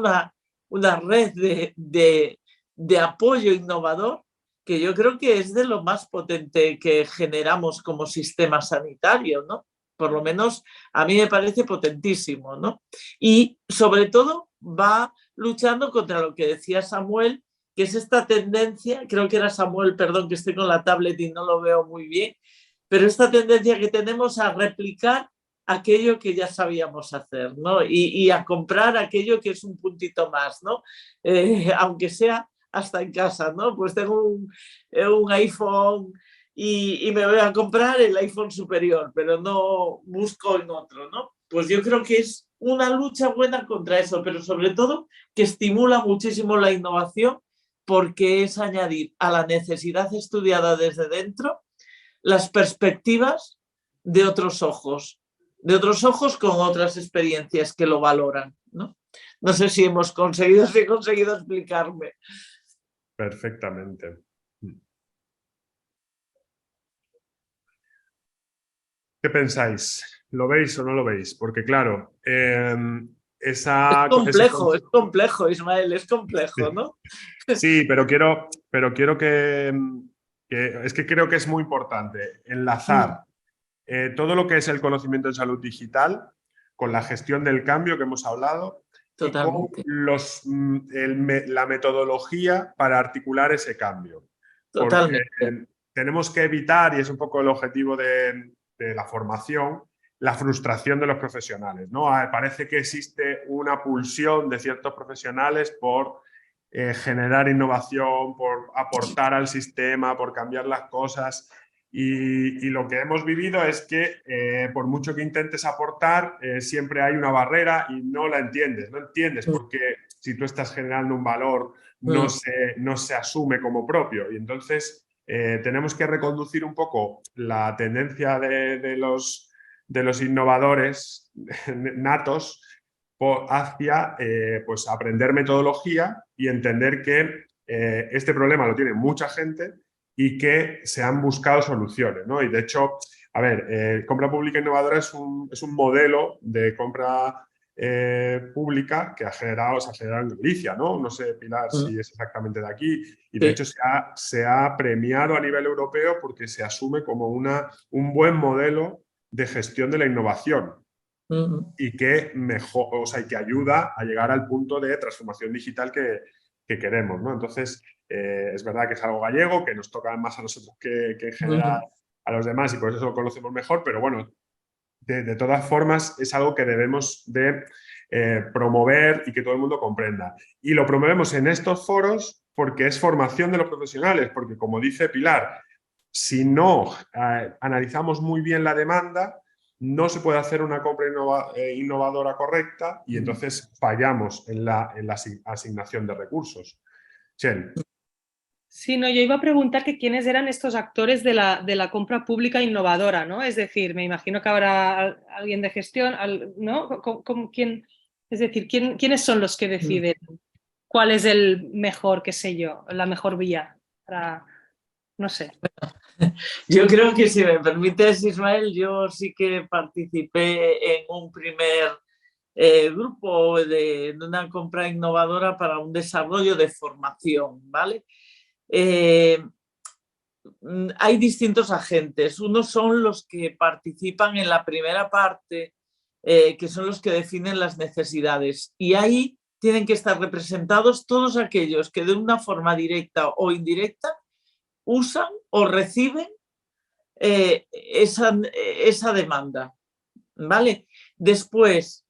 una red de apoyo innovador que yo creo que es de lo más potente que generamos como sistema sanitario, ¿no? Por lo menos a mí me parece potentísimo, ¿no? Y sobre todo va luchando contra lo que decía Samuel, que es esta tendencia, creo que era Samuel, perdón, que estoy con la tablet y no lo veo muy bien, pero esta tendencia que tenemos a replicar aquello que ya sabíamos hacer, ¿no? Y a comprar aquello que es un puntito más, ¿no? Aunque sea hasta en casa, ¿no? Pues tengo un iPhone y me voy a comprar el iPhone superior, pero no busco en otro, ¿no? Pues yo creo que es una lucha buena contra eso, pero sobre todo que estimula muchísimo la innovación porque es añadir a la necesidad estudiada desde dentro las perspectivas de otros ojos con otras experiencias que lo valoran, ¿no? No sé si he conseguido explicarme. Perfectamente. ¿Qué pensáis? ¿Lo veis o no lo veis? Porque claro, es complejo, Ismael, es complejo, ¿no? Sí, pero quiero que es que creo que es muy importante enlazar todo lo que es el conocimiento en salud digital con la gestión del cambio que hemos hablado. Totalmente. Y con la metodología para articular ese cambio. Totalmente. Porque tenemos que evitar, y es un poco el objetivo de la formación, la frustración de los profesionales, ¿no? Parece que existe una pulsión de ciertos profesionales por generar innovación, por aportar al sistema, por cambiar las cosas. Y lo que hemos vivido es que por mucho que intentes aportar, siempre hay una barrera y no la entiendes. No entiendes porque si tú estás generando un valor no se asume como propio. Y entonces tenemos que reconducir un poco la tendencia de los innovadores natos hacia pues aprender metodología y entender que este problema lo tiene mucha gente y que se han buscado soluciones, ¿no? Y de hecho, a ver, compra pública innovadora es un modelo de compra pública que se ha generado en Galicia, ¿no? No sé, Pilar, si es exactamente de aquí. Y de hecho se ha premiado a nivel europeo porque se asume como un buen modelo de gestión de la innovación y que mejor, o sea, y que ayuda a llegar al punto de transformación digital que queremos, ¿no? Entonces, es verdad que es algo gallego, que nos toca más a nosotros que en general a los demás y por eso lo conocemos mejor, pero bueno, de todas formas es algo que debemos de promover y que todo el mundo comprenda. Y lo promovemos en estos foros porque es formación de los profesionales, porque como dice Pilar, si no analizamos muy bien la demanda, no se puede hacer una compra innovadora correcta y entonces fallamos en la asignación de recursos. Chel. Sí, no, yo iba a preguntar que quiénes eran estos actores de la compra pública innovadora, ¿no? Es decir, me imagino que habrá alguien de gestión, ¿no? ¿Quién? Es decir, ¿quiénes son los que deciden cuál es el mejor, qué sé yo, la mejor vía para, no sé? Yo creo que, si me permites, Ismael, yo sí que participé en un primer grupo de una compra innovadora para un desarrollo de formación, ¿vale? Hay distintos agentes. Unos son los que participan en la primera parte, que son los que definen las necesidades. Y ahí tienen que estar representados todos aquellos que de una forma directa o indirecta usan o reciben esa demanda, ¿vale? Después,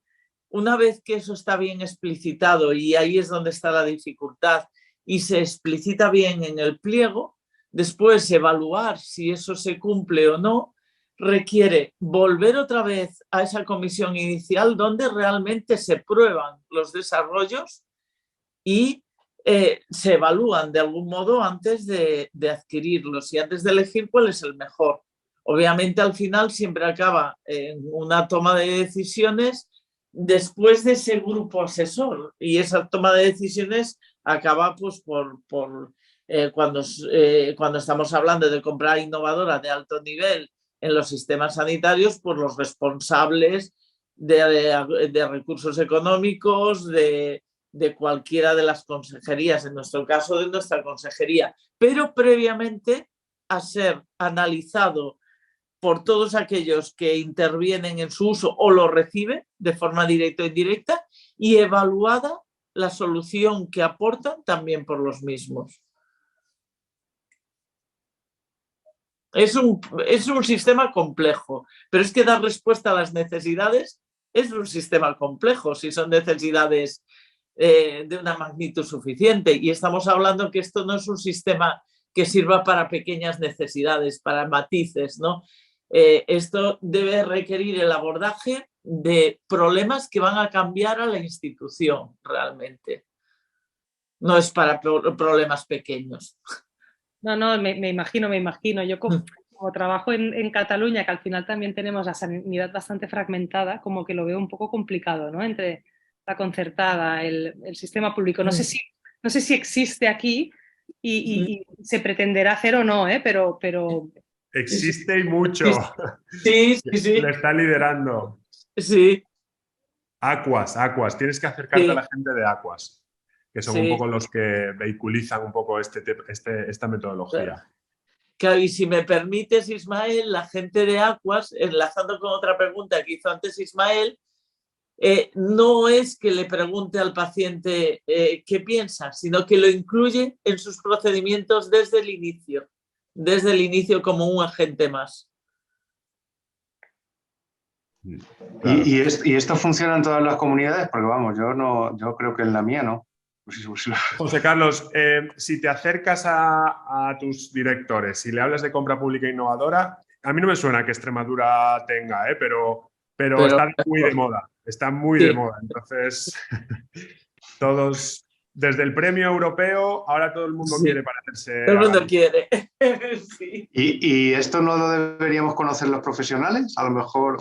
una vez que eso está bien explicitado, y ahí es donde está la dificultad, y se explicita bien en el pliego, después evaluar si eso se cumple o no, requiere volver otra vez a esa comisión inicial donde realmente se prueban los desarrollos y se evalúan de algún modo antes de adquirirlos y antes de elegir cuál es el mejor. Obviamente al final siempre acaba en una toma de decisiones después de ese grupo asesor, y esa toma de decisiones acaba pues cuando estamos hablando de compra innovadora de alto nivel en los sistemas sanitarios, por los responsables de recursos económicos, de cualquiera de las consejerías, en nuestro caso de nuestra consejería, pero previamente a ser analizado por todos aquellos que intervienen en su uso o lo reciben de forma directa o indirecta, y evaluada la solución que aportan también por los mismos. Es un sistema complejo, pero es que dar respuesta a las necesidades es un sistema complejo si son necesidades de una magnitud suficiente, y estamos hablando que esto no es un sistema que sirva para pequeñas necesidades, para matices, ¿no? Esto debe requerir el abordaje de problemas que van a cambiar a la institución realmente. No es para problemas pequeños. No, me imagino. Yo como trabajo en Cataluña, que al final también tenemos la sanidad bastante fragmentada, como que lo veo un poco complicado, ¿no? Entre la concertada, el sistema público. No sé si existe aquí y se pretenderá hacer o no, pero... Existe y mucho. Sí. Le está liderando. Sí. Aquas. Tienes que acercarte a la gente de Aquas, que son un poco los que vehiculizan un poco esta metodología. Claro, y si me permites, Ismael, la gente de Aquas, enlazando con otra pregunta que hizo antes Ismael, no es que le pregunte al paciente qué piensa, sino que lo incluye en sus procedimientos desde el inicio como un agente más. Claro. ¿Y esto funciona en todas las comunidades? Porque vamos, yo creo que en la mía no. José Carlos, si te acercas a tus directores y le hablas de compra pública innovadora, a mí no me suena que Extremadura tenga, pero está muy de moda. Está muy de moda. Entonces, todos, desde el premio europeo, ahora todo el mundo quiere parecerse. Todo el mundo quiere. Sí. ¿Y esto no lo deberíamos conocer los profesionales? A lo mejor,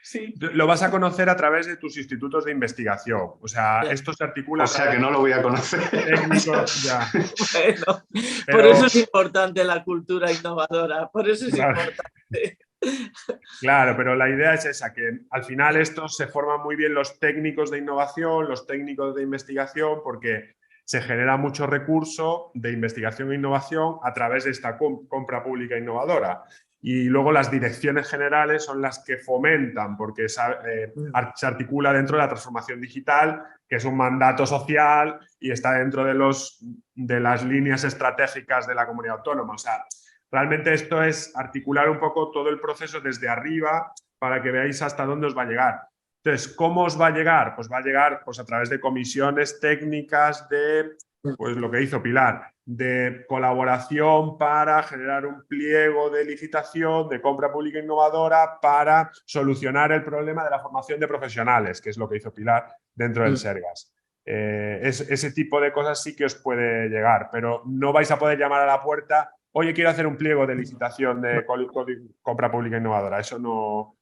Sí. Lo vas a conocer a través de tus institutos de investigación. O sea, esto se articula... O sea, que no lo voy a conocer. Técnicos, ya. Bueno, por eso es importante la cultura innovadora. Por eso es importante. Claro, pero la idea es esa, que al final estos se forman muy bien los técnicos de innovación, los técnicos de investigación, porque se genera mucho recurso de investigación e innovación a través de esta compra pública innovadora. Y luego las direcciones generales son las que fomentan, porque se articula dentro de la transformación digital, que es un mandato social y está dentro de las líneas estratégicas de la comunidad autónoma. O sea, realmente esto es articular un poco todo el proceso desde arriba para que veáis hasta dónde os va a llegar. Entonces, ¿cómo os va a llegar? Pues va a llegar pues, a través de comisiones técnicas de, pues lo que hizo Pilar, de colaboración para generar un pliego de licitación, de compra pública innovadora para solucionar el problema de la formación de profesionales, que es lo que hizo Pilar dentro del Sergas. Ese tipo de cosas sí que os puede llegar, pero no vais a poder llamar a la puerta, oye, quiero hacer un pliego de licitación de compra pública innovadora. Eso no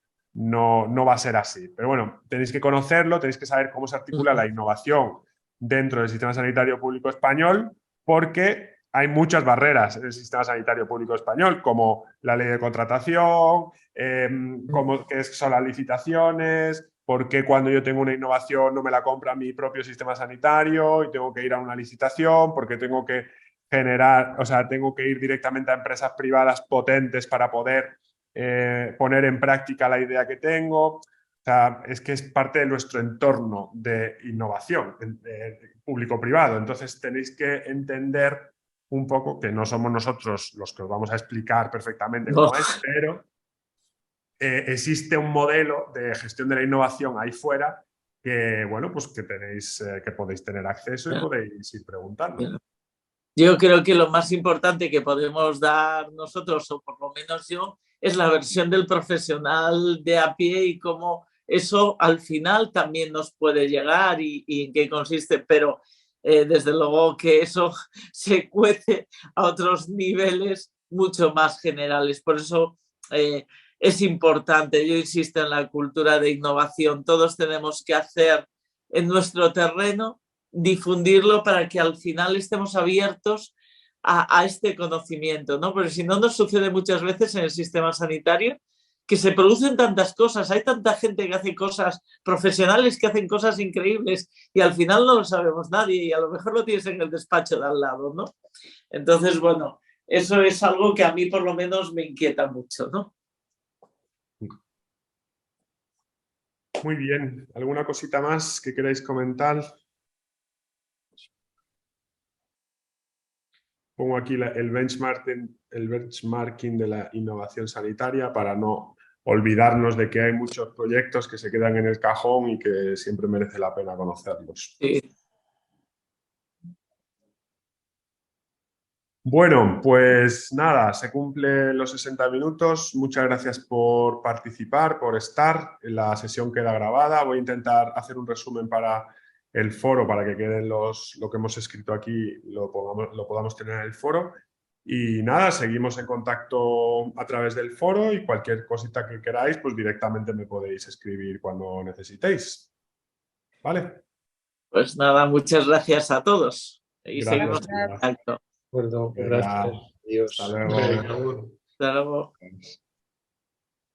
va a ser así. Pero bueno, tenéis que conocerlo, tenéis que saber cómo se articula la innovación dentro del sistema sanitario público español, porque hay muchas barreras en el sistema sanitario público español, como la ley de contratación, como qué son las licitaciones, por qué cuando yo tengo una innovación no me la compra mi propio sistema sanitario y tengo que ir a una licitación, porque tengo que generar, o sea, tengo que ir directamente a empresas privadas potentes para poder poner en práctica la idea que tengo. O sea, es que es parte de nuestro entorno de innovación público-privado. Entonces tenéis que entender un poco que no somos nosotros los que os vamos a explicar perfectamente cómo es, pero existe un modelo de gestión de la innovación ahí fuera que, bueno, pues que tenéis, que podéis tener acceso y podéis ir preguntando. Yo creo que lo más importante que podemos dar nosotros, o por lo menos yo, es la versión del profesional de a pie y cómo eso al final también nos puede llegar y en qué consiste, pero desde luego que eso se cuece a otros niveles mucho más generales. Por eso es importante, yo insisto en la cultura de innovación, todos tenemos que hacer en nuestro terreno, difundirlo para que al final estemos abiertos a este conocimiento, ¿no? Porque si no, nos sucede muchas veces en el sistema sanitario que se producen tantas cosas, hay tanta gente que hace cosas, profesionales que hacen cosas increíbles y al final no lo sabemos nadie y a lo mejor lo tienes en el despacho de al lado, ¿no? Entonces, bueno, eso es algo que a mí por lo menos me inquieta mucho, ¿no? Muy bien. ¿Alguna cosita más que queráis comentar? Pongo aquí el benchmarking de la innovación sanitaria para no olvidarnos de que hay muchos proyectos que se quedan en el cajón y que siempre merece la pena conocerlos. Sí. Bueno, pues nada, se cumplen los 60 minutos. Muchas gracias por participar, por estar. La sesión queda grabada. Voy a intentar hacer un resumen para el foro, para que queden lo que hemos escrito aquí, lo podamos tener en el foro. Y nada, seguimos en contacto a través del foro y cualquier cosita que queráis, pues directamente me podéis escribir cuando necesitéis. ¿Vale? Pues nada, muchas gracias a todos. Y Gracias. seguimos en contacto. De acuerdo, Venga, gracias. Adiós. hasta luego. Hasta luego.